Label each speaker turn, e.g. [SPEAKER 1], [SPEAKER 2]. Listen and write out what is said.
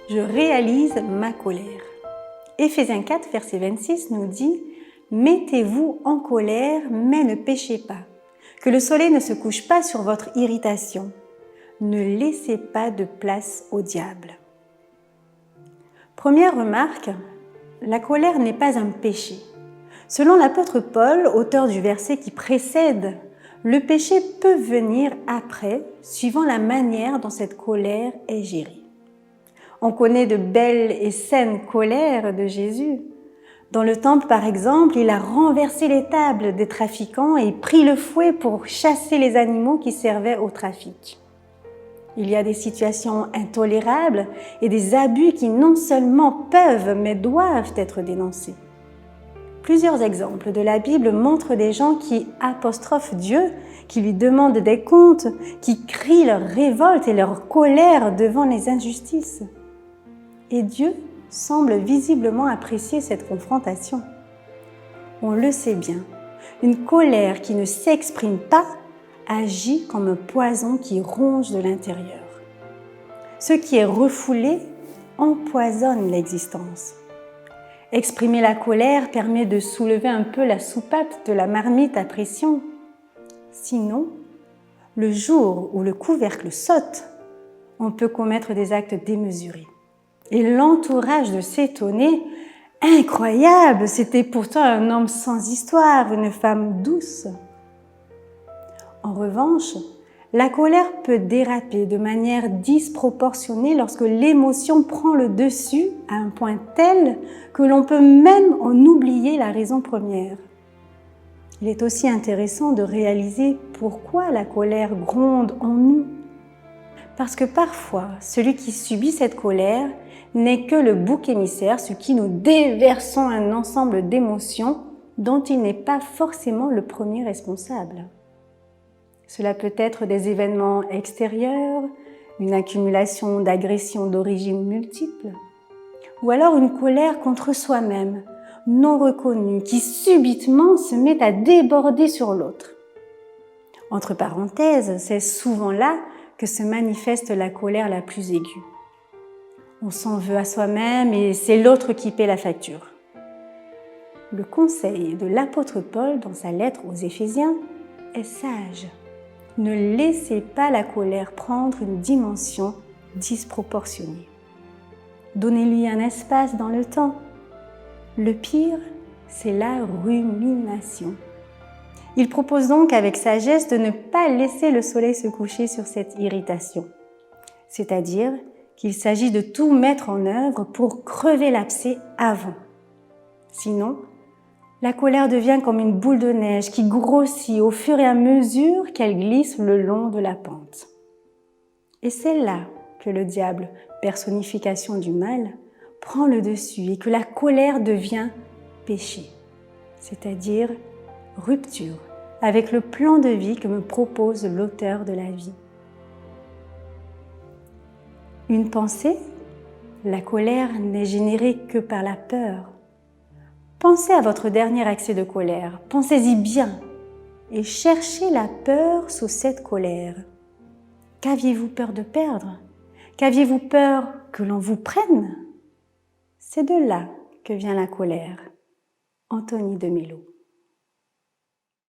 [SPEAKER 1] je réalise ma colère. Éphésiens 4, verset 26 nous dit « Mettez-vous en colère, mais ne péchez pas. Que le soleil ne se couche pas sur votre irritation. Ne laissez pas de place au diable. » Première remarque, la colère n'est pas un péché. Selon l'apôtre Paul, auteur du verset qui précède, le péché peut venir après, suivant la manière dont cette colère est gérée. On connaît de belles et saines colères de Jésus. Dans le temple, par exemple, il a renversé les tables des trafiquants et pris le fouet pour chasser les animaux qui servaient au trafic. Il y a des situations intolérables et des abus qui non seulement peuvent, mais doivent être dénoncés. Plusieurs exemples de la Bible montrent des gens qui apostrophent Dieu, qui lui demandent des comptes, qui crient leur révolte et leur colère devant les injustices. Et Dieu semble visiblement apprécier cette confrontation. On le sait bien, une colère qui ne s'exprime pas agit comme un poison qui ronge de l'intérieur. Ce qui est refoulé empoisonne l'existence. Exprimer la colère permet de soulever un peu la soupape de la marmite à pression. Sinon, le jour où le couvercle saute, on peut commettre des actes démesurés. Et l'entourage de s'étonner « Incroyable, c'était pourtant un homme sans histoire, une femme douce !» En revanche, la colère peut déraper de manière disproportionnée lorsque l'émotion prend le dessus à un point tel que l'on peut même en oublier la raison première. Il est aussi intéressant de réaliser pourquoi la colère gronde en nous. Parce que parfois, celui qui subit cette colère n'est que le bouc émissaire sur qui nous déversons un ensemble d'émotions dont il n'est pas forcément le premier responsable. Cela peut être des événements extérieurs, une accumulation d'agressions d'origine multiples, ou alors une colère contre soi-même, non reconnue, qui subitement se met à déborder sur l'autre. Entre parenthèses, c'est souvent là que se manifeste la colère la plus aiguë. On s'en veut à soi-même et c'est l'autre qui paie la facture. Le conseil de l'apôtre Paul dans sa lettre aux Éphésiens est sage. Ne laissez pas la colère prendre une dimension disproportionnée. Donnez-lui un espace dans le temps. Le pire, c'est la rumination. Il propose donc avec sagesse de ne pas laisser le soleil se coucher sur cette irritation. C'est-à-dire qu'il s'agit de tout mettre en œuvre pour crever l'abcès avant. Sinon, la colère devient comme une boule de neige qui grossit au fur et à mesure qu'elle glisse le long de la pente. Et c'est là que le diable, personnification du mal, prend le dessus et que la colère devient péché, c'est-à-dire rupture avec le plan de vie que me propose l'auteur de la vie. Une pensée, la colère n'est générée que par la peur. Pensez à votre dernier accès de colère, pensez-y bien et cherchez la peur sous cette colère. Qu'aviez-vous peur de perdre? Qu'aviez-vous peur que l'on vous prenne? C'est de là que vient la colère. Anthony de Mello.